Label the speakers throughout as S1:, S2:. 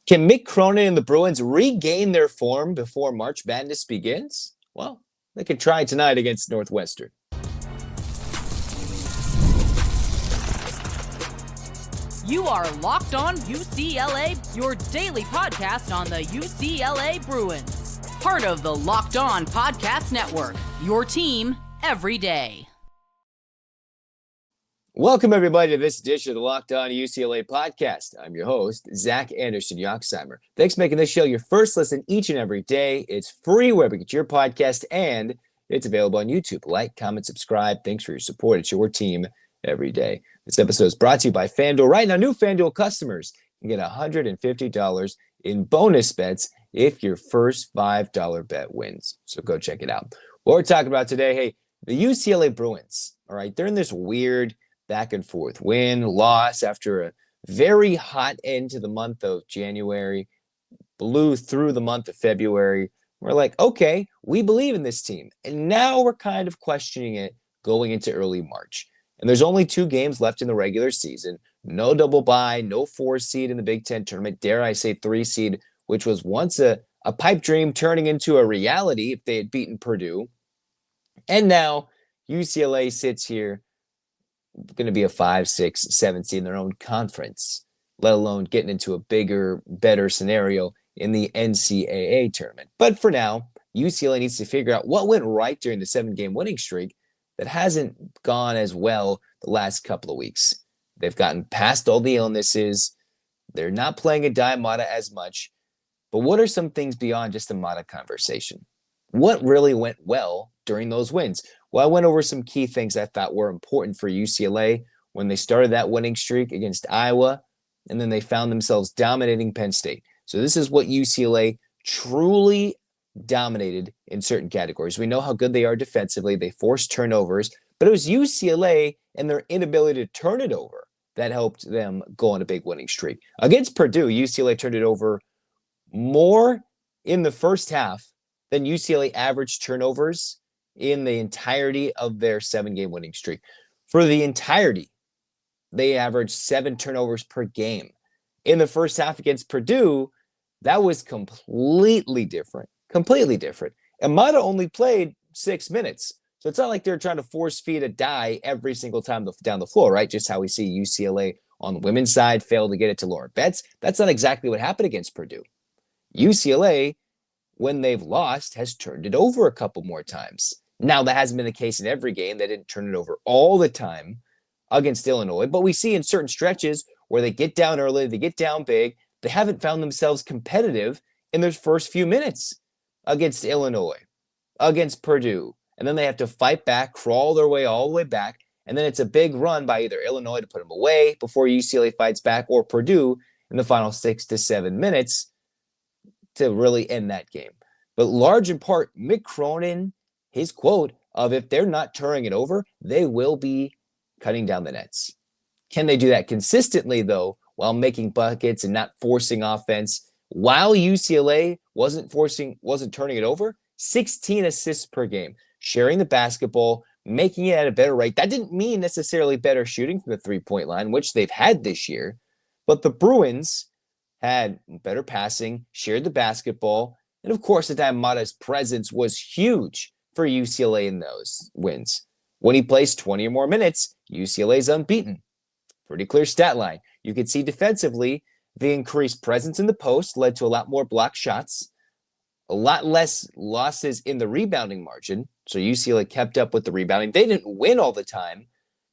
S1: Can Mick Cronin and the Bruins regain their form before March Madness begins? Well, they can try tonight against Northwestern.
S2: You are Locked On UCLA, your daily podcast on the UCLA Bruins. Part of the Locked On Podcast Network, your team every day.
S1: Welcome, everybody, to this edition of the Locked On UCLA Podcast. I'm your host, Zach Anderson-Yoxsimer. Thanks for making this show your first listen each and every day. It's free wherever you get your podcast, and it's available on YouTube. Like, comment, subscribe. Thanks for your support. It's your team every day. This episode is brought to you by FanDuel. Right now, new FanDuel customers can get $150 in bonus bets if your first $5 bet wins. So go check it out. What we're talking about today, hey, the UCLA Bruins, all right, they're in this weird back and forth win, loss after a very hot end to the month of January, blew through the month of February. We're like, okay, we believe in this team. And now we're kind of questioning it going into early March. And there's only 2 games left in the regular season. No double bye, no 4 seed in the Big Ten tournament. Dare I say 3 seed, which was once a pipe dream turning into a reality if they had beaten Purdue. And now UCLA sits here going to be a 5, 6, 7 seed in their own conference, let alone getting into a bigger, better scenario in the NCAA tournament. But for now, UCLA needs to figure out what went right during the 7-game winning streak that hasn't gone as well the last couple of weeks. They've gotten past all the illnesses. They're not playing a dime Mata as much. But what are some things beyond just a Mata conversation? What really went well during those wins? Well, I went over some key things I thought were important for UCLA when they started that winning streak against Iowa, and then they found themselves dominating Penn State. So this is what UCLA truly dominated in certain categories. We know how good they are defensively. They forced turnovers, but it was UCLA and their inability to turn it over that helped them go on a big winning streak. Against Purdue, UCLA turned it over more in the first half than UCLA averaged turnovers in the entirety of their 7-game winning streak. For the entirety, they averaged 7 turnovers per game. In the first half against Purdue, that was completely different. Completely different. And Mata only played 6 minutes. So it's not like they're trying to force feed a die every single time down the floor, right? Just how we see UCLA on the women's side fail to get it to Lauren Betts. That's not exactly what happened against Purdue. UCLA, when they've lost, has turned it over a couple more times. Now, that hasn't been the case in every game. They didn't turn it over all the time against Illinois. But we see in certain stretches where they get down early, they get down big, they haven't found themselves competitive in their first few minutes against Illinois, against Purdue. And then they have to fight back, crawl their way all the way back. And then it's a big run by either Illinois to put them away before UCLA fights back, or Purdue in the final 6 to 7 minutes to really end that game. But large in part, Mick Cronin, his quote of if they're not turning it over, they will be cutting down the nets. Can they do that consistently, though, while making buckets and not forcing offense? While UCLA wasn't turning it over, 16 assists per game, sharing the basketball, making it at a better rate. That didn't mean necessarily better shooting from the three-point line, which they've had this year. But the Bruins had better passing, shared the basketball, and of course, Adai Mata's presence was huge for UCLA in those wins. When he plays 20 or more minutes, UCLA's unbeaten. Pretty clear stat line. You can see defensively, the increased presence in the post led to a lot more block shots, a lot less losses in the rebounding margin. So UCLA kept up with the rebounding. They didn't win all the time,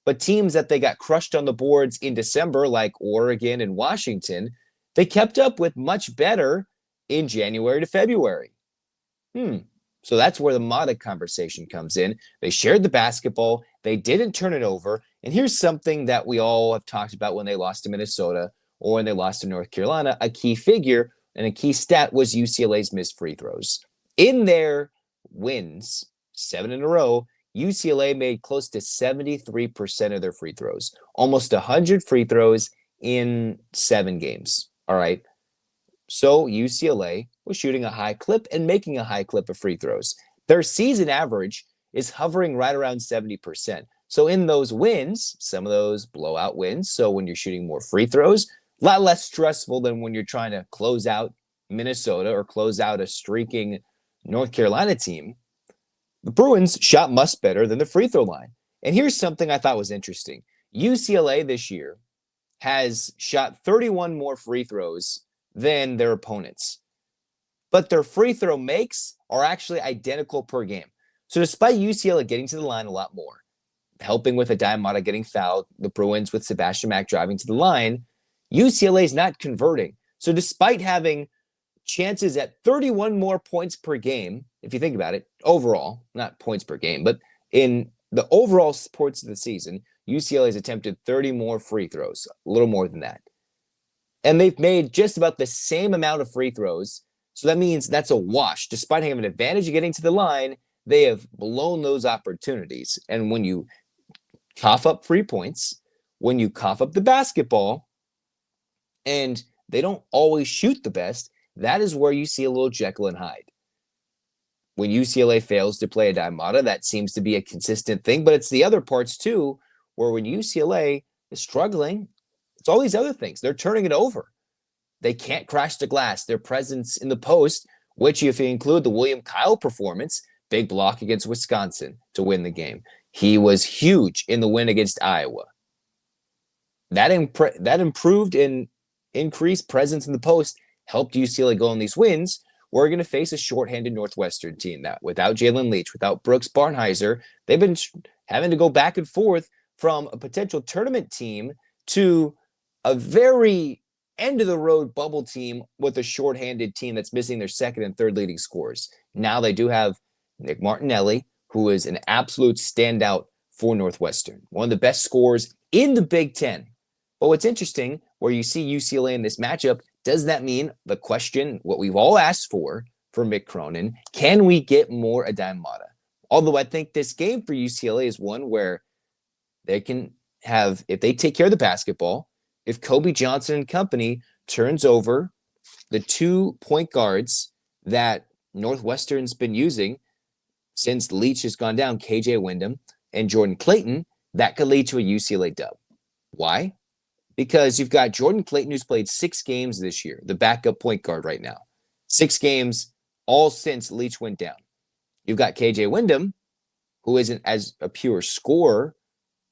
S1: but teams that they got crushed on the boards in December, like Oregon and Washington, they kept up with much better in January to February. So that's where the Mata conversation comes in. They shared the basketball. They didn't turn it over. And here's something that we all have talked about when they lost to Minnesota or when they lost to North Carolina. A key figure and a key stat was UCLA's missed free throws. In their wins, 7 in a row, UCLA made close to 73% of their free throws. Almost 100 free throws in 7 games. All right. So UCLA was shooting a high clip and making a high clip of free throws. Their season average is hovering right around 70%. So in those wins, some of those blowout wins, so when you're shooting more free throws, A lot less stressful than when you're trying to close out Minnesota or close out a streaking North Carolina team. The Bruins shot much better than the free throw line. And here's something I thought was interesting. UCLA this year has shot 31 more free throws than their opponents. But their free throw makes are actually identical per game. So despite UCLA getting to the line a lot more, helping with Adai Mata getting fouled, the Bruins with Sebastian Mack driving to the line, UCLA is not converting. So despite having chances at 31 more points per game, if you think about it, overall, not points per game, but in the overall sports of the season, UCLA has attempted 30 more free throws, a little more than that. And they've made just about the same amount of free throws. So that means that's a wash. Despite having an advantage of getting to the line, they have blown those opportunities. And when you cough up free points, when you cough up the basketball, and they don't always shoot the best, that is where you see a little Jekyll and Hyde. When UCLA fails to play Adai Mata, that seems to be a consistent thing, but it's the other parts too, where when UCLA is struggling, it's all these other things. They're turning it over. They can't crash the glass. Their presence in the post, which if you include the William Kyle performance, big block against Wisconsin to win the game. He was huge in the win against Iowa. That improved and increased presence in the post helped UCLA go on these wins. We're going to face a shorthanded Northwestern team that without Jalen Leach, without Brooks Barnheiser, they've been having to go back and forth from a potential tournament team to a very end-of-the-road bubble team with a shorthanded team that's missing their second and third leading scorers. Now they do have Nick Martinelli, who is an absolute standout for Northwestern, one of the best scorers in the Big Ten. But what's interesting, where you see UCLA in this matchup, does that mean the question, what we've all asked for Mick Cronin, can we get more Adai Mata? Although I think this game for UCLA is one where they can have, if they take care of the basketball, if Kobe Johnson and company turns over the 2 point guards that Northwestern's been using since Leach has gone down, KJ Wyndham and Jordan Clayton, that could lead to a UCLA dub. Why? Because you've got Jordan Clayton, who's played 6 games this year, the backup point guard right now. 6 games all since Leach went down. You've got KJ Wyndham, who isn't as a pure scorer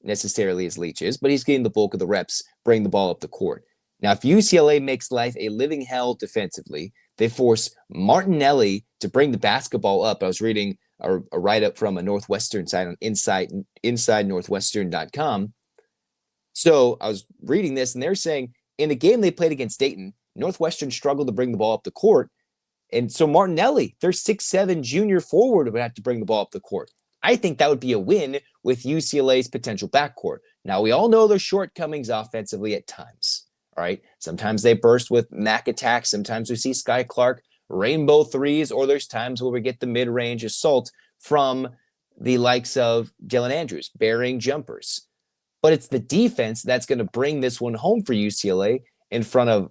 S1: necessarily as Leach is, but he's getting the bulk of the reps, bring the ball up the court. Now, if UCLA makes life a living hell defensively, they force Martinelli to bring the basketball up. I was reading a write-up from a Northwestern site on InsideNorthwestern.com. So I was reading this, and they're saying in the game they played against Dayton, Northwestern struggled to bring the ball up the court. And so Martinelli, their 6'7" junior forward, would have to bring the ball up the court. I think that would be a win with UCLA's potential backcourt. Now, we all know their shortcomings offensively at times. All right. Sometimes they burst with Mac attacks. Sometimes we see Sky Clark rainbow threes, or there's times where we get the mid-range assault from the likes of Dylan Andrews, burying jumpers. But it's the defense that's going to bring this one home for UCLA in front of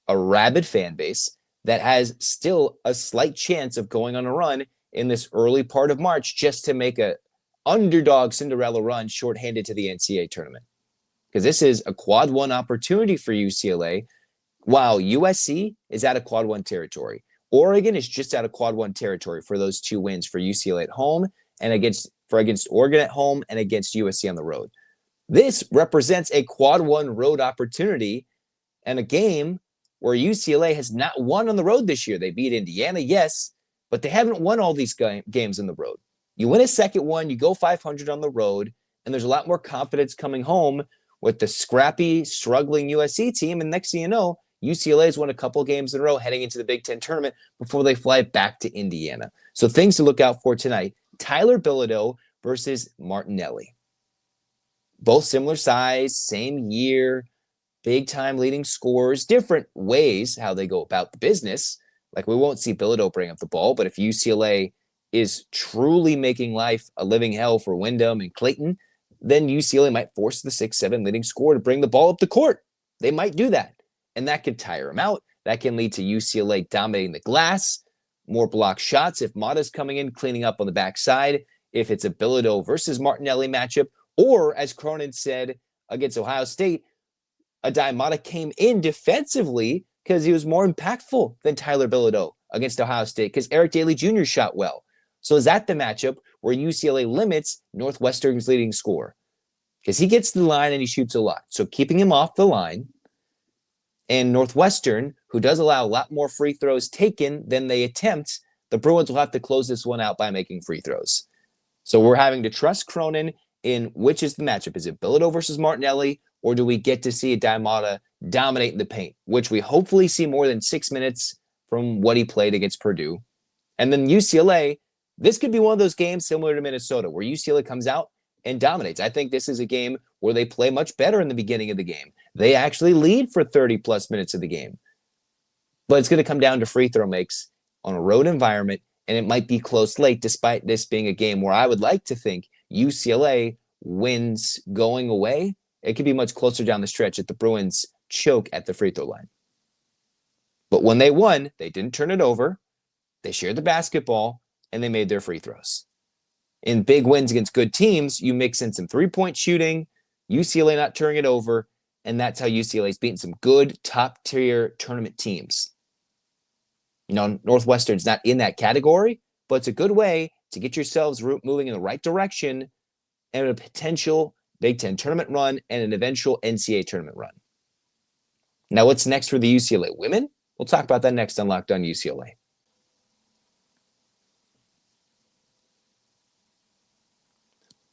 S1: a rabid fan base that has still a slight chance of going on a run in this early part of March just to make a underdog Cinderella run shorthanded to the NCAA tournament. Because this is a quad one opportunity for UCLA, while USC is out of quad one territory. Oregon is just out of quad one territory for those 2 wins for UCLA at home and against Oregon at home and against USC on the road. This represents a quad one road opportunity and a game where UCLA has not won on the road this year. They beat Indiana, yes, but they haven't won all these games on the road. You win a second one, you go 500 on the road, and there's a lot more confidence coming home with the scrappy, struggling USC team. And next thing you know, UCLA has won a couple games in a row heading into the Big Ten tournament before they fly back to Indiana. So things to look out for tonight. Tyler Bilodeau versus Martinelli. Both similar size, same year, big-time leading scorers, different ways how they go about the business. Like, we won't see Bilodeau bring up the ball, but if UCLA is truly making life a living hell for Wyndham and Clayton, then UCLA might force the 6'7" leading scorer to bring the ball up the court. They might do that, and that could tire them out. That can lead to UCLA dominating the glass, more block shots if Mata's coming in, cleaning up on the backside, if it's a Bilodeau versus Martinelli matchup, or as Cronin said against Ohio State, Adai came in defensively because he was more impactful than Tyler Bilodeau against Ohio State because Eric Daly Jr. shot well. So is that the matchup where UCLA limits Northwestern's leading scorer? Because he gets to the line and he shoots a lot. So keeping him off the line, and Northwestern, who does allow a lot more free throws taken than they attempt, the Bruins will have to close this one out by making free throws. So we're having to trust Cronin in which is the matchup. Is it Bilodeau versus Martinelli, or do we get to see Adai dominate in the paint, which we hopefully see more than 6 minutes from what he played against Purdue? And then UCLA, this could be one of those games similar to Minnesota where UCLA comes out and dominates. I think this is a game where they play much better in the beginning of the game. They actually lead for 30-plus minutes of the game. But it's going to come down to free throw makes on a road environment, and it might be close late, despite this being a game where I would like to think UCLA wins going away. It could be much closer down the stretch if the Bruins choke at the free throw line. But when they won, they didn't turn it over. They shared the basketball, and they made their free throws. In big wins against good teams, you mix in some three-point shooting, UCLA not turning it over, and that's how UCLA's beaten some good top-tier tournament teams. You know, Northwestern's not in that category, but it's a good way to get yourselves moving in the right direction and a potential Big Ten tournament run and an eventual NCAA tournament run. Now, what's next for the UCLA women? We'll talk about that next on Locked On UCLA.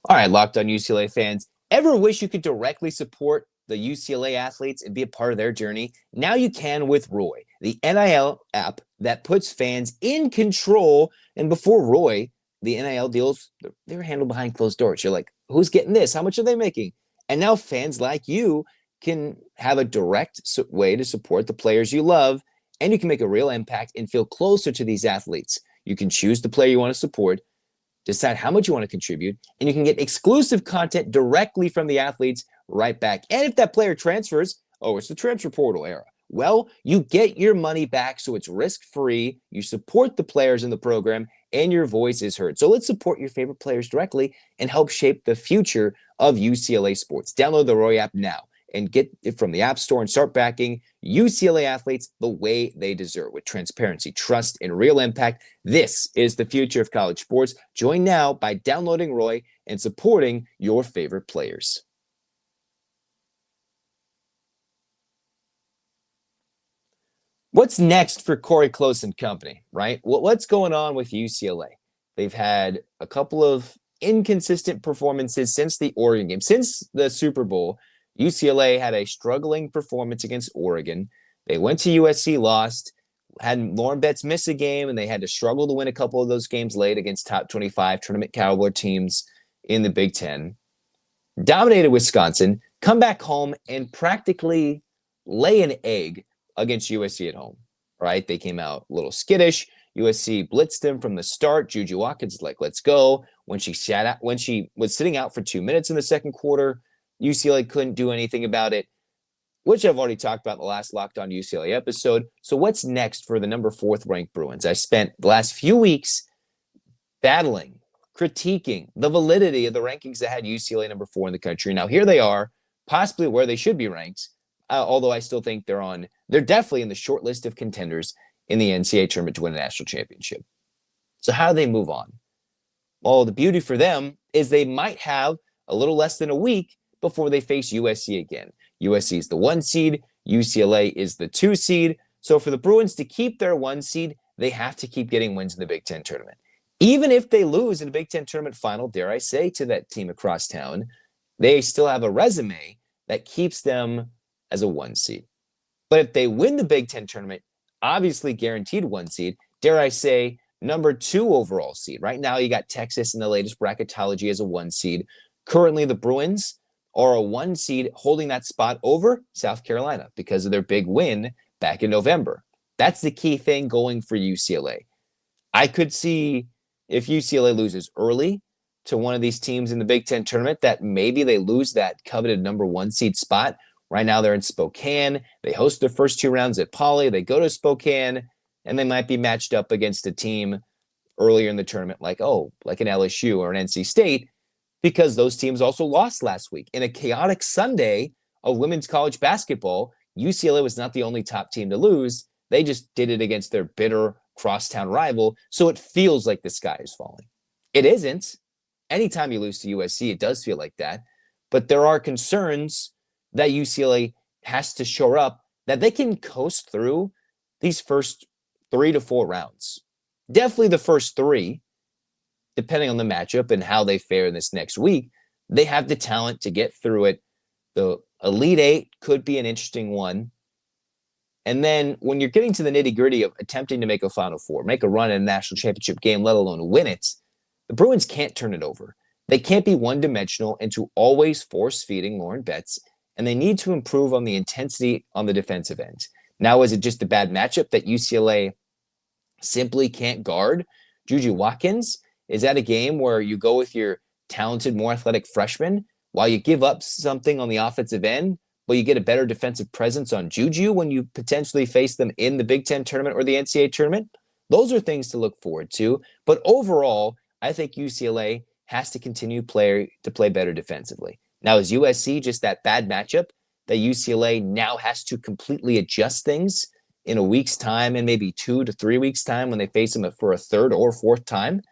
S1: All right, Locked On UCLA fans, ever wish you could directly support the UCLA athletes and be a part of their journey? Now you can with Roy, the NIL app that puts fans in control. And before Roy, the NIL deals, they were handled behind closed doors. You're like, who's getting this? How much are they making? And now fans like you can have a direct way to support the players you love, and you can make a real impact and feel closer to these athletes. You can choose the player you want to support, decide how much you want to contribute, and you can get exclusive content directly from the athletes right back. And if that player transfers, it's the transfer portal era. Well, you get your money back, so it's risk-free. You support the players in the program, and your voice is heard. So let's support your favorite players directly and help shape the future of UCLA sports. Download the Roy app now and get it from the App Store and start backing UCLA athletes the way they deserve, with transparency, trust, and real impact. This is the future of college sports. Join now by downloading Roy and supporting your favorite players. What's next for Corey Close and company, right? What's going on with UCLA? They've had a couple of inconsistent performances since the Oregon game. Since the Super Bowl, UCLA had a struggling performance against Oregon. They went to USC, lost, had Lauren Betts miss a game, and they had to struggle to win a couple of those games late against top 25 tournament caliber teams in the Big Ten. Dominated Wisconsin, come back home and practically lay an egg against USC at home, right? They came out a little skittish. USC blitzed them from the start. Juju Watkins is like, let's go. When she was sitting out for 2 minutes in the second quarter, UCLA couldn't do anything about it, which I've already talked about in the last Locked On UCLA episode. So what's next for the number 4th ranked Bruins? I spent the last few weeks battling, critiquing the validity of the rankings that had UCLA number 4 in the country. Now here they are, possibly where they should be ranked. Although I still think they're definitely in the short list of contenders in the NCAA tournament to win a national championship. So how do they move on? Well, the beauty for them is they might have a little less than a week before they face USC again. USC is the 1 seed. UCLA is the 2 seed. So for the Bruins to keep their 1 seed, they have to keep getting wins in the Big Ten tournament. Even if they lose in the Big Ten tournament final, dare I say, to that team across town, they still have a resume that keeps them as a 1 seed. But if they win the Big Ten tournament, obviously guaranteed 1 seed, dare I say, number 2 overall seed. Right now, you got Texas in the latest bracketology as a 1 seed. Currently, the Bruins are a 1 seed, holding that spot over South Carolina because of their big win back in November. That's the key thing going for UCLA. I could see if UCLA loses early to one of these teams in the Big Ten tournament, that maybe they lose that coveted number 1 seed spot. Right now, they're in Spokane. They host their first 2 rounds at Poly. They go to Spokane, and they might be matched up against a team earlier in the tournament like an LSU or an NC State, because those teams also lost last week in a chaotic Sunday of women's college basketball, UCLA was not the only top team to lose. They just did it against their bitter crosstown rival, so it feels like the sky is falling. It isn't. Anytime you lose to USC, it does feel like that. But there are concerns that UCLA has to shore up that they can coast through these first 3 to 4 rounds. Definitely the first 3, depending on the matchup and how they fare in this next week. They have the talent to get through it. The Elite 8 could be an interesting one. And then when you're getting to the nitty-gritty of attempting to make a Final Four, make a run in a national championship game, let alone win it, the Bruins can't turn it over. They can't be one-dimensional and to always force-feeding Lauren Betts, and they need to improve on the intensity on the defensive end. Now, is it just a bad matchup that UCLA simply can't guard Juju Watkins? Is that a game where you go with your talented, more athletic freshman while you give up something on the offensive end, but you get a better defensive presence on Juju when you potentially face them in the Big Ten tournament or the NCAA tournament? Those are things to look forward to. But overall, I think UCLA has to continue to play better defensively. Now, is USC just that bad matchup that UCLA now has to completely adjust things in a week's time and maybe 2 to 3 weeks' time when they face them for a third or fourth time?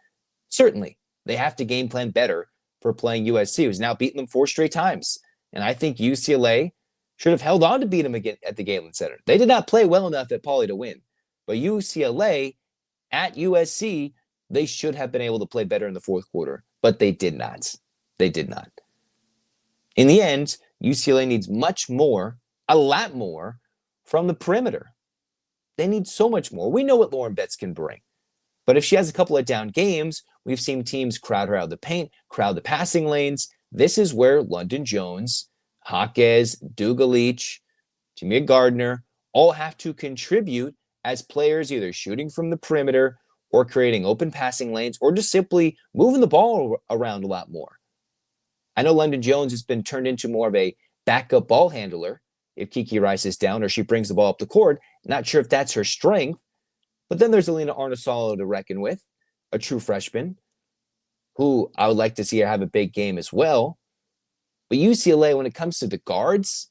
S1: Certainly, they have to game plan better for playing USC, who's now beaten them 4 straight times. And I think UCLA should have held on to beat them again at the Galen Center. They did not play well enough at Pauley to win. But UCLA at USC, they should have been able to play better in the fourth quarter. But they did not. They did not. In the end, UCLA needs much more, a lot more, from the perimeter. They need so much more. We know what Lauren Betts can bring. But if she has a couple of down games, we've seen teams crowd her out of the paint, crowd the passing lanes. This is where London Jones, Hawkes, Dugalich, Jamia Gardner all have to contribute as players either shooting from the perimeter or creating open passing lanes or just simply moving the ball around a lot more. I know London Jones has been turned into more of a backup ball handler if Kiki Rice is down or she brings the ball up the court. Not sure if that's her strength. But then there's Alina Arnasalo to reckon with, a true freshman, who I would like to see her have a big game as well. But UCLA, when it comes to the guards,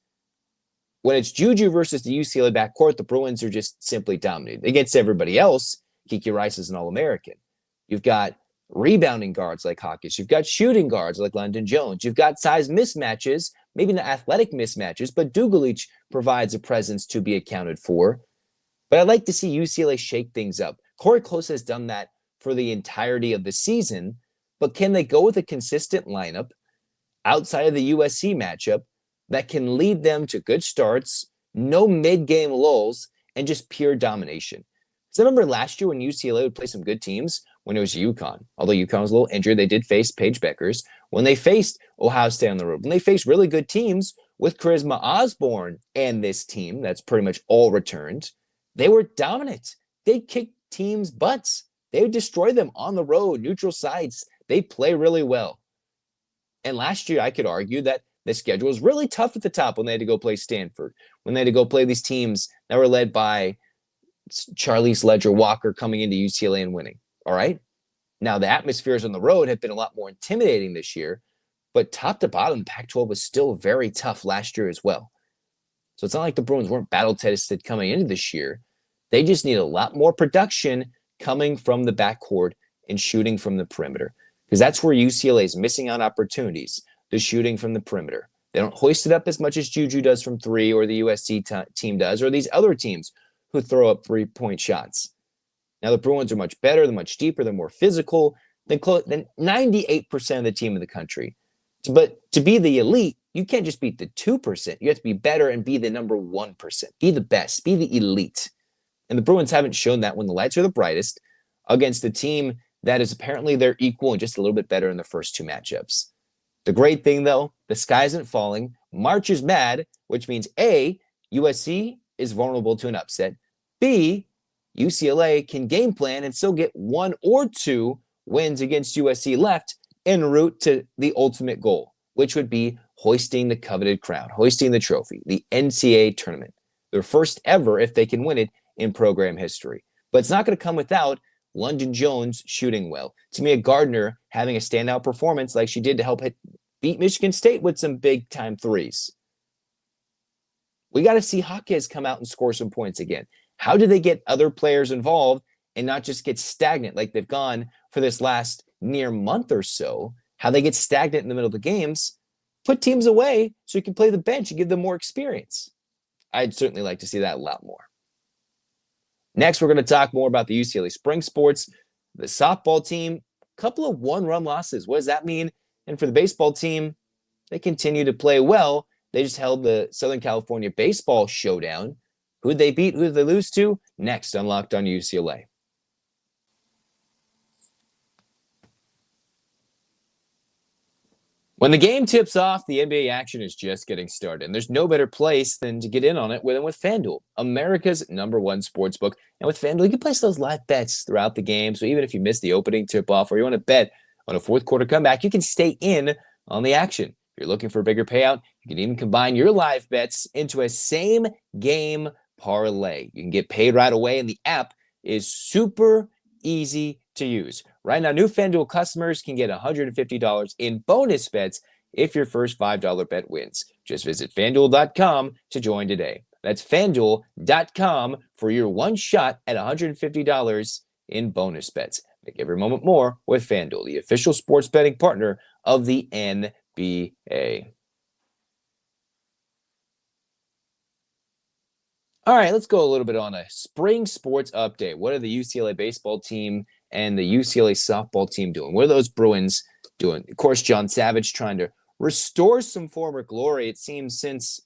S1: when it's Juju versus the UCLA backcourt, the Bruins are just simply dominated. Against everybody else, Kiki Rice is an All-American. You've got rebounding guards like Hawkins. You've got shooting guards like London Jones. You've got size mismatches, maybe not athletic mismatches, but Dugalich provides a presence to be accounted for. But I'd like to see UCLA shake things up. Corey Close has done that for the entirety of the season, but can they go with a consistent lineup outside of the USC matchup that can lead them to good starts, no mid-game lulls, and just pure domination? Because I remember last year when UCLA would play some good teams when it was UConn. Although UConn was a little injured, they did face Paige Beckers. When they faced Ohio State on the road, when they faced really good teams with Charisma Osborne and this team that's pretty much all returned, they were dominant. They kicked teams' butts. They would destroy them on the road, neutral sites. They play really well. And last year, I could argue that the schedule was really tough at the top when they had to go play Stanford, when they had to go play these teams that were led by Charlize Ledger-Walker coming into UCLA and winning. All right? Now, the atmospheres on the road have been a lot more intimidating this year, but top to bottom, the Pac-12 was still very tough last year as well. So it's not like the Bruins weren't battle-tested coming into this year. They just need a lot more production coming from the backcourt and shooting from the perimeter, because that's where UCLA is missing out opportunities, the shooting from the perimeter. They don't hoist it up as much as Juju does from 3 or the USC team does or these other teams who throw up 3-point shots. Now, the Bruins are much better. They're much deeper. They're more physical than 98% of the team in the country. But to be the elite, you can't just beat the 2%. You have to be better and be the number 1%. Be the best. Be the elite. And the Bruins haven't shown that when the lights are the brightest against a team that is apparently their equal and just a little bit better in the first 2 matchups. The great thing, though, the sky isn't falling. March is mad, which means A, USC is vulnerable to an upset. B, UCLA can game plan and still get 1 or 2 wins against USC left en route to the ultimate goal, which would be hoisting the coveted crown, hoisting the trophy, the NCAA tournament. Their first ever, if they can win it, in program history. But it's not going to come without London Jones shooting well. Jamia Gardner having a standout performance like she did to help beat Michigan State with some big-time threes. We got to see Jaquez come out and score some points again. How do they get other players involved and not just get stagnant like they've gone for this last near month or so? How they get stagnant in the middle of the games? Put teams away so you can play the bench and give them more experience. I'd certainly like to see that a lot more. Next, we're going to talk more about the UCLA spring sports. The softball team, a couple of one-run losses. What does that mean? And for the baseball team, they continue to play well. They just held the Southern California baseball showdown. Who'd they beat? Who did they lose to? Next on Locked On UCLA. When the game tips off, the NBA action is just getting started, and there's no better place than to get in on it than with FanDuel, America's #1 sportsbook. And with FanDuel, you can place those live bets throughout the game, so even if you miss the opening tip-off or you want to bet on a fourth quarter comeback, you can stay in on the action. If you're looking for a bigger payout, you can even combine your live bets into a same-game parlay. You can get paid right away, and the app is super easy to use. Right now, new FanDuel customers can get $150 in bonus bets if your first $5 bet wins. Just visit FanDuel.com to join today. That's FanDuel.com for your one shot at $150 in bonus bets. Make every moment more with FanDuel, the official sports betting partner of the NBA. All right, let's go a little bit on a spring sports update. What are the UCLA baseball team and the UCLA softball team doing? What are those Bruins doing? Of course, John Savage trying to restore some former glory. It seems since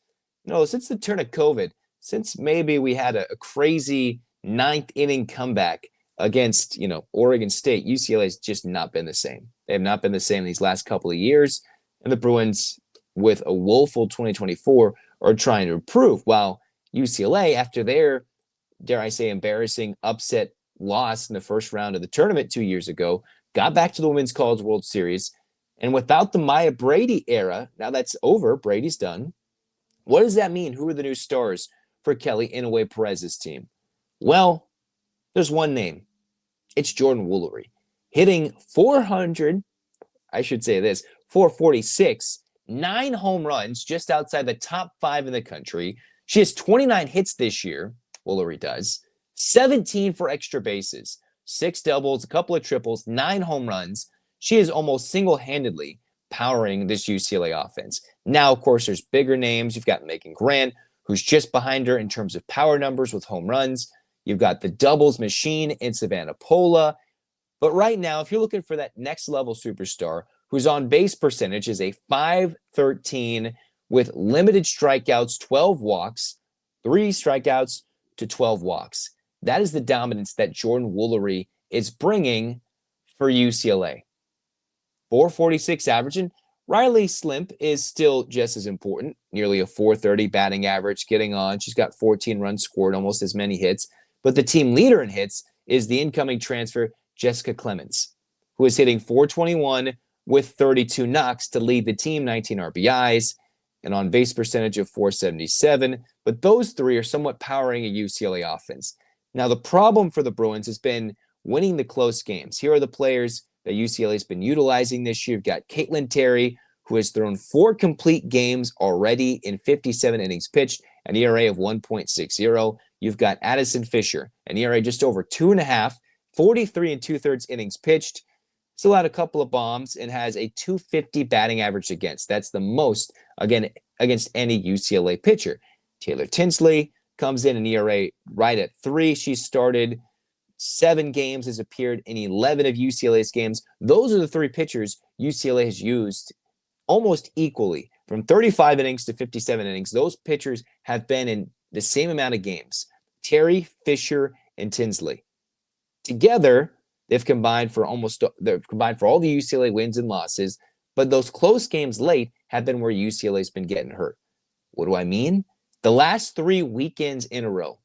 S1: the turn of COVID, since maybe we had a crazy ninth inning comeback against, Oregon State, UCLA has just not been the same. They have not been the same these last couple of years. And the Bruins, with a woeful 2024, are trying to improve. While UCLA, after their, dare I say, embarrassing upset loss in the first round of the tournament 2 years ago, got back to the Women's College World Series. And without the Maya Brady era, now that's over, Brady's done. What does that mean? Who are the new stars for Kelly Inouye Perez's team? Well, there's one name. It's Jordan Woolery, hitting 446, 9 home runs, just outside the top 5 in the country. She has 29 hits this year, Woolery does, 17 for extra bases, 6 doubles, a couple of triples, 9 home runs. She is almost single-handedly powering this UCLA offense. Now, of course, there's bigger names. You've got Megan Grant, who's just behind her in terms of power numbers with home runs. You've got the doubles machine in Savannah Pola. But right now, if you're looking for that next-level superstar, whose on-base percentage is a .513 with limited strikeouts, 12 walks, 3 strikeouts to 12 walks. That is the dominance that Jordan Woolery is bringing for UCLA. 446 average, and Riley Slimp is still just as important, nearly a 430 batting average, getting on. She's got 14 runs scored, almost as many hits. But the team leader in hits is the incoming transfer, Jessica Clemens, who is hitting 421 with 32 knocks to lead the team, 19 RBIs, and on base percentage of .477. But those three are somewhat powering a UCLA offense. Now, the problem for the Bruins has been winning the close games. Here are the players that UCLA has been utilizing this year. You've got Caitlin Terry, who has thrown 4 complete games already in 57 innings pitched, an ERA of 1.60. You've got Addison Fisher, an ERA just over 2.5, 43 2/3 innings pitched. Still had a couple of bombs and has a .250 batting average against. That's the most, again, against any UCLA pitcher. Taylor Tinsley comes in an ERA right at 3. She started 7 games, has appeared in 11 of UCLA's games. Those are the 3 pitchers UCLA has used almost equally. From 35 innings to 57 innings, those pitchers have been in the same amount of games. Terry, Fisher, and Tinsley. Together, they've combined for all the UCLA wins and losses, but those close games late have been where UCLA's been getting hurt. What do I mean? The last 3 weekends in a row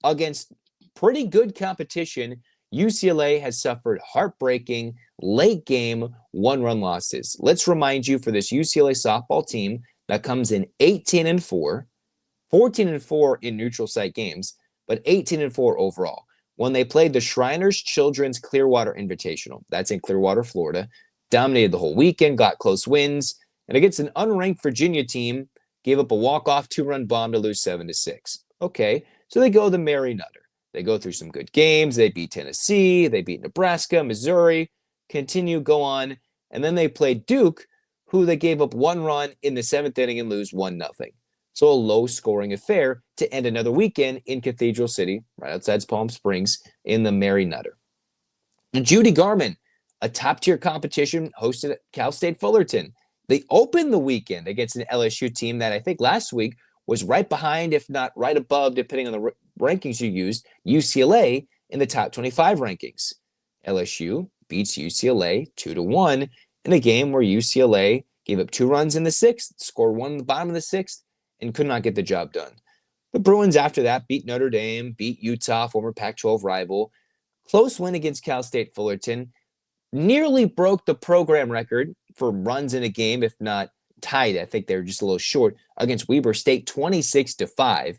S1: against pretty good competition, UCLA has suffered heartbreaking late game 1-run losses. Let's remind you, for this UCLA softball team that comes in 18-4, 14-4 in neutral site games, but 18-4 overall. When they played the Shriners Children's Clearwater Invitational, that's in Clearwater, Florida, dominated the whole weekend, got close wins, and against an unranked Virginia team, gave up a walk-off 2-run bomb to lose 7-6. Okay, so they go the Mary Nutter. They go through some good games. They beat Tennessee. They beat Nebraska, Missouri, go on. And then they play Duke, who they gave up 1 run in the 7th inning and lose 1-0. So a low-scoring affair to end another weekend in Cathedral City, right outside Palm Springs, in the Mary Nutter. And Judy Garman, a top-tier competition hosted at Cal State Fullerton. They opened the weekend against an LSU team that I think last week was right behind, if not right above, depending on the rankings you used, UCLA in the top 25 rankings. LSU beats UCLA 2-1 in a game where UCLA gave up 2 runs in the 6th, scored 1 in the bottom of the 6th, and could not get the job done. The Bruins after that beat Notre Dame, beat Utah, former Pac-12 rival. Close win against Cal State Fullerton. Nearly broke the program record for runs in a game, if not tied. I think they were just a little short against Weber State, 26-5.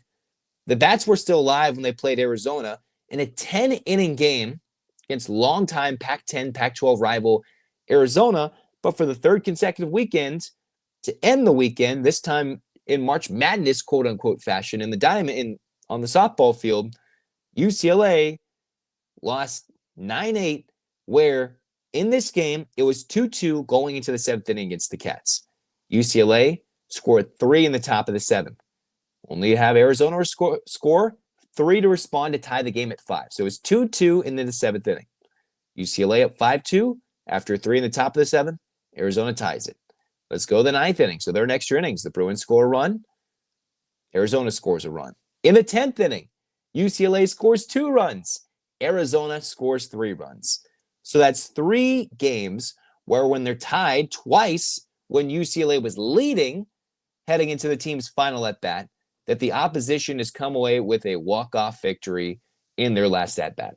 S1: The Bats were still alive when they played Arizona in a 10-inning game against longtime Pac-10, Pac-12 rival Arizona. But for the 3rd consecutive weekend, to end the weekend, this time in March Madness, quote-unquote fashion, in the diamond on the softball field, UCLA lost 9-8, where in this game, it was 2-2 going into the 7th inning against the Cats. UCLA scored 3 in the top of the 7th. Only have Arizona score 3 to respond to tie the game at 5. So it was 2-2 into the 7th inning. UCLA up 5-2 after 3 in the top of the 7th. Arizona ties it. Let's go to the 9th inning. So they're in extra innings. The Bruins score a run. Arizona scores a run. In the 10th inning, UCLA scores 2 runs. Arizona scores 3 runs. So that's 3 games where when they're tied twice, when UCLA was leading, heading into the team's final at-bat, that the opposition has come away with a walk-off victory in their last at-bat.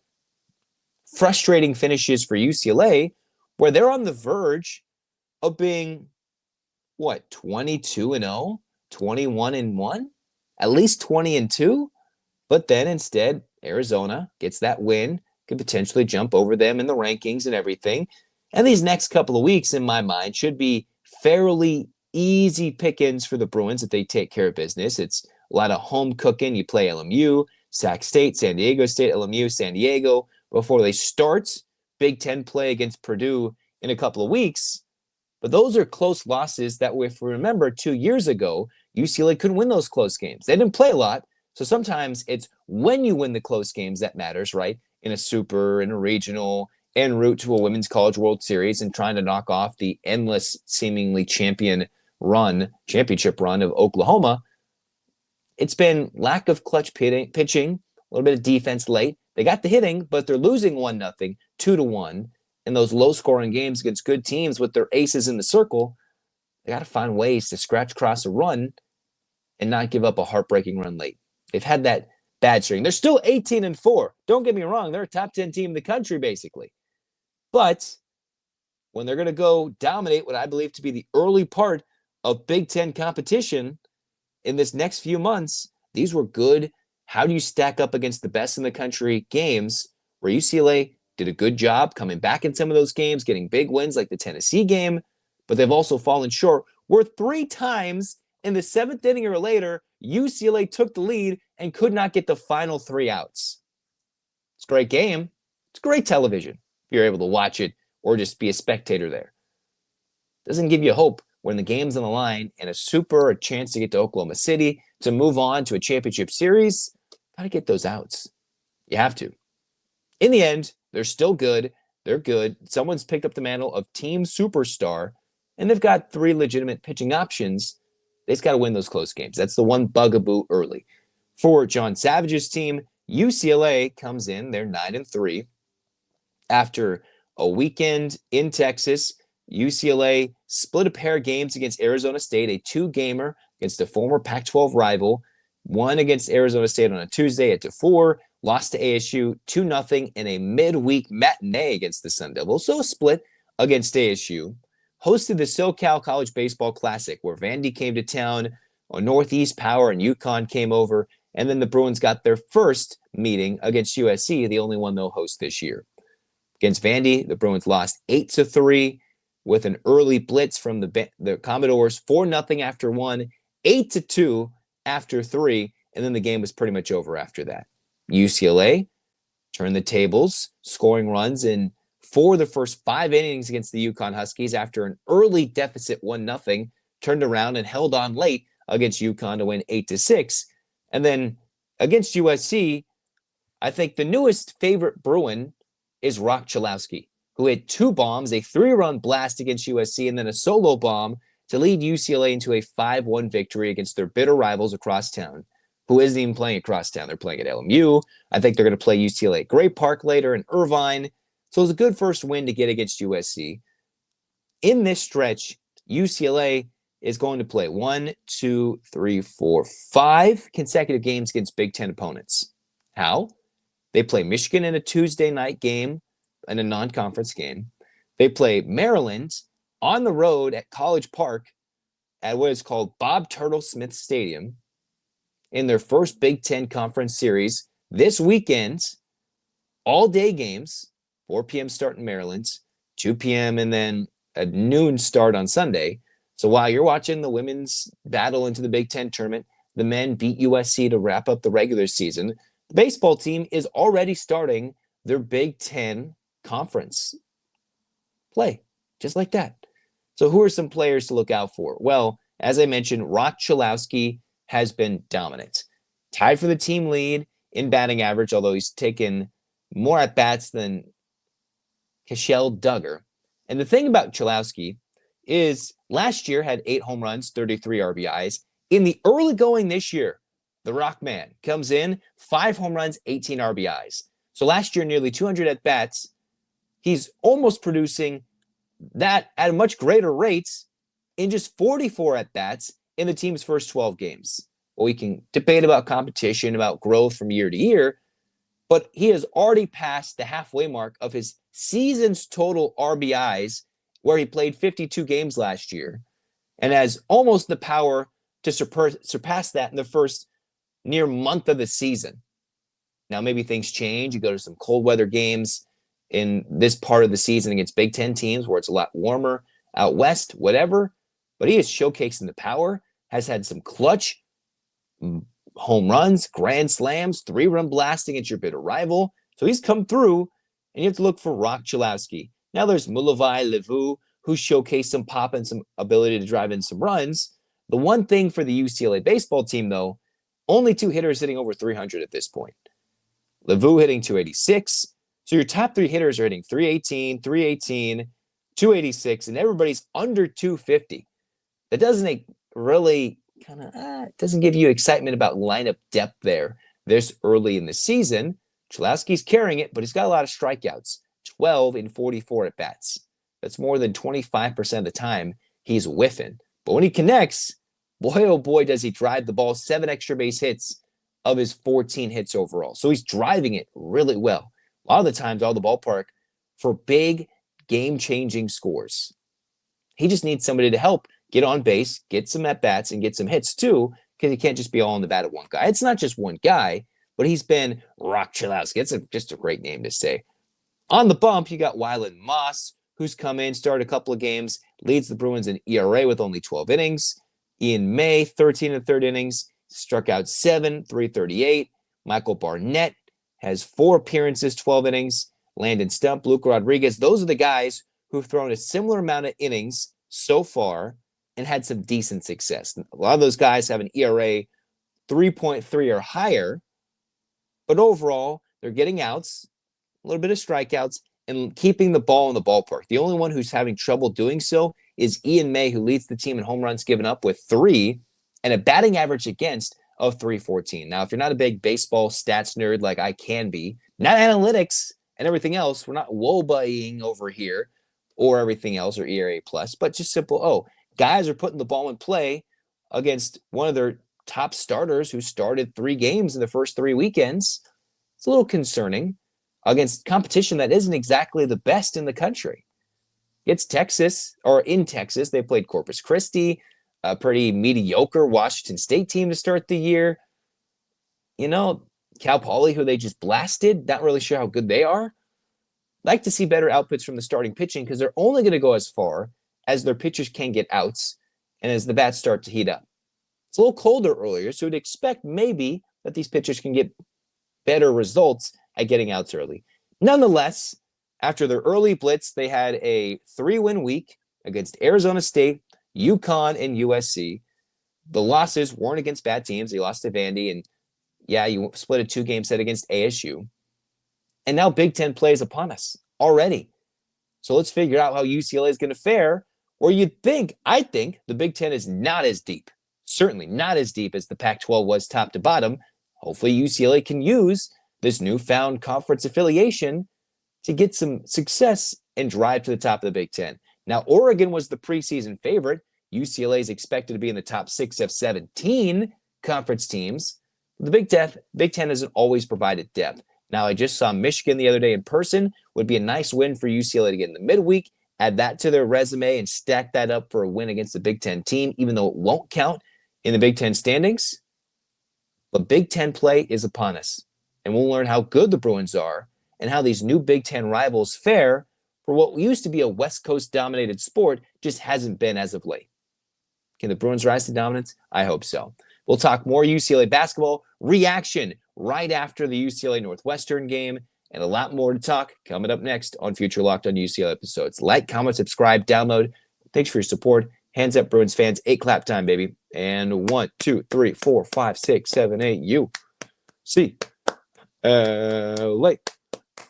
S1: Frustrating finishes for UCLA, where they're on the verge of being, 22-0, 21-1, at least 20-2? But then instead, Arizona gets that win, could potentially jump over them in the rankings and everything. And these next couple of weeks, in my mind, should be fairly easy pickings for the Bruins if they take care of business. It's a lot of home cooking. You play LMU, Sac State, San Diego State, LMU, San Diego before they start Big Ten play against Purdue in a couple of weeks. But those are close losses that, if we remember 2 years ago, UCLA couldn't win those close games. They didn't play a lot. So sometimes it's when you win the close games that matters, right? In a super, in a regional, en route to a Women's College World Series and trying to knock off the endless, seemingly championship run of Oklahoma. It's been lack of clutch pitching, a little bit of defense late. They got the hitting, but they're losing 1-0, 2-1 in those low-scoring games against good teams with their aces in the circle. They got to find ways to scratch across a run and not give up a heartbreaking run late. They've had that bad string. They're still 18-4. Don't get me wrong. They're a top 10 team in the country, basically. But when they're going to go dominate what I believe to be the early part of Big Ten competition in this next few months, these were good. How do you stack up against the best in the country games where UCLA did a good job coming back in some of those games, getting big wins like the Tennessee game, but they've also fallen short where 3 times in the 7th inning or later, UCLA took the lead and could not get the final 3 outs. It's a great game. It's great television if you're able to watch it or just be a spectator there. Doesn't give you hope when the game's on the line and a chance to get to Oklahoma City to move on to a championship series. Got to get those outs. You have to. In the end, they're still good. They're good. Someone's picked up the mantle of team superstar, and they've got 3 legitimate pitching options. They just got to win those close games. That's the one bugaboo early. For John Savage's team, UCLA comes in. They're 9-3. After a weekend in Texas, UCLA split a pair of games against Arizona State, a 2-gamer against a former Pac-12 rival. One against Arizona State on a Tuesday at 4, lost to ASU 2-0 in a midweek matinee against the Sun Devils. So a split against ASU. Hosted the SoCal College Baseball Classic, where Vandy came to town, Northeast Power and UConn came over, and then the Bruins got their first meeting against USC, the only one they'll host this year. Against Vandy, the Bruins lost 8-3 with an early blitz from the Commodores, 4-0 after 1, 8-2 after 3, and then the game was pretty much over after that. UCLA turned the tables, scoring runs in 4 of the first 5 innings against the UConn Huskies after an early deficit 1-0, turned around and held on late against UConn to win 8-6. And then against USC, I think the newest favorite Bruin is Rock Chalowski, who hit 2 bombs, a 3-run blast against USC, and then a solo bomb to lead UCLA into a 5-1 victory against their bitter rivals across town, who isn't even playing across town. They're playing at LMU. I think they're going to play UCLA at Gray Park later in Irvine. So it was a good first win to get against USC. In this stretch, UCLA is going to play 5 consecutive games against Big Ten opponents. How? They play Michigan in a Tuesday night game and a non-conference game. They play Maryland on the road at College Park at what is called Bob Turtle Smith Stadium in their first Big Ten Conference series this weekend. All-day games, 4 p.m. start in Maryland, 2 p.m. and then a noon start on Sunday. So while you're watching the women's battle into the Big Ten tournament, the men beat USC to wrap up the regular season. The baseball team is already starting their Big Ten Conference play, just like that. So who are some players to look out for? Well, as I mentioned, Rock Chalowski has been dominant. Tied for the team lead in batting average, although he's taken more at-bats than Cashel Duggar. And the thing about Chalowski is last year had 8 home runs, 33 RBIs. In the early going this year, the Rock Man comes in, 5 home runs, 18 RBIs. So last year, nearly 200 at-bats. He's almost producing that at a much greater rate in just 44 at-bats in the team's first 12 games. Well, we can debate about competition, about growth from year to year, but he has already passed the halfway mark of his season's total RBIs, where he played 52 games last year, and has almost the power to surpass that in the first near month of the season. Now, maybe things change. You go to some cold weather games in this part of the season against Big Ten teams where it's a lot warmer out west, whatever. But he is showcasing the power, has had some clutch home runs, grand slams, 3-run blasting at your bitter rival. So he's come through, and you have to look for Rock Chalowski. Now there's Mulavai Levu, who showcased some pop and some ability to drive in some runs. The one thing for the UCLA baseball team, though, only 2 hitters hitting over 300 at this point. Levu hitting 286. So your top 3 hitters are hitting 318, 318, 286, and everybody's under 250. That doesn't really doesn't give you excitement about lineup depth there this early in the season. Chalowski's carrying it, but he's got a lot of strikeouts, 12 in 44 at bats. That's more than 25% of the time he's whiffing. But when he connects, boy, oh boy, does he drive the ball. 7 extra base hits of his 14 hits overall. So he's driving it really well. A lot of the times, all the ballpark for big game-changing scores. He just needs somebody to help get on base, get some at-bats, and get some hits too, because he can't just be all in the bat at one guy. It's not just one guy, but he's been Rock Chalowski. It's just a great name to say. On the bump, you got Wyland Moss, who's come in, started a couple of games, leads the Bruins in ERA with only 12 innings. Ian May, 13 and 3rd innings, struck out 7, 338. Michael Barnett has 4 appearances, 12 innings. Landon Stump, Luke Rodriguez, those are the guys who've thrown a similar amount of innings so far and had some decent success. A lot of those guys have an ERA 3.3 or higher, but overall, they're getting outs, a little bit of strikeouts, and keeping the ball in the ballpark. The only one who's having trouble doing so is Ian May, who leads the team in home runs given up with 3 and a batting average against of 314. Now, if you're not a big baseball stats nerd like I can be, not analytics and everything else, we're not woe-buying over here or everything else or ERA plus, but just simple, guys are putting the ball in play against one of their top starters who started 3 games in the first 3 weekends. It's a little concerning against competition that isn't exactly the best in the country. It's Texas, or in Texas, they played Corpus Christi, a pretty mediocre Washington State team to start the year. You know, Cal Poly, who they just blasted, not really sure how good they are. Like to see better outputs from the starting pitching because they're only going to go as far as their pitchers can get outs and as the bats start to heat up. It's a little colder earlier, so we'd expect maybe that these pitchers can get better results at getting outs early. Nonetheless, after their early blitz, they had a 3-win week against Arizona State, UConn, and USC. The losses weren't against bad teams. They lost to Vandy, and yeah, you split a 2-game set against ASU. And now Big Ten play is upon us already. So let's figure out how UCLA is going to fare, where I think the Big Ten is not as deep. Certainly not as deep as the Pac-12 was top to bottom. Hopefully UCLA can use this newfound conference affiliation to get some success and drive to the top of the Big Ten. Now, Oregon was the preseason favorite. UCLA is expected to be in the top 6 of 17 conference teams. The Big Ten hasn't always provided depth. Now, I just saw Michigan the other day in person. Would be a nice win for UCLA to get in the midweek, add that to their resume, and stack that up for a win against the Big Ten team, even though it won't count in the Big Ten standings. But Big Ten play is upon us, and we'll learn how good the Bruins are and how these new Big Ten rivals fare for what used to be a West Coast-dominated sport, just hasn't been as of late. Can the Bruins rise to dominance? I hope so. We'll talk more UCLA basketball reaction right after the UCLA Northwestern game, and a lot more to talk coming up next on future Locked On UCLA episodes. Like, comment, subscribe, download. Thanks for your support. Hands up, Bruins fans. 8 clap time, baby. And 1, 2, 3, 4, 5, 6, 7, 8. UCLA.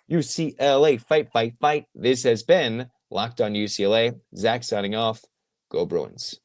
S1: UCLA. Fight, fight, fight. This has been Locked On UCLA. Zach signing off. Go Bruins.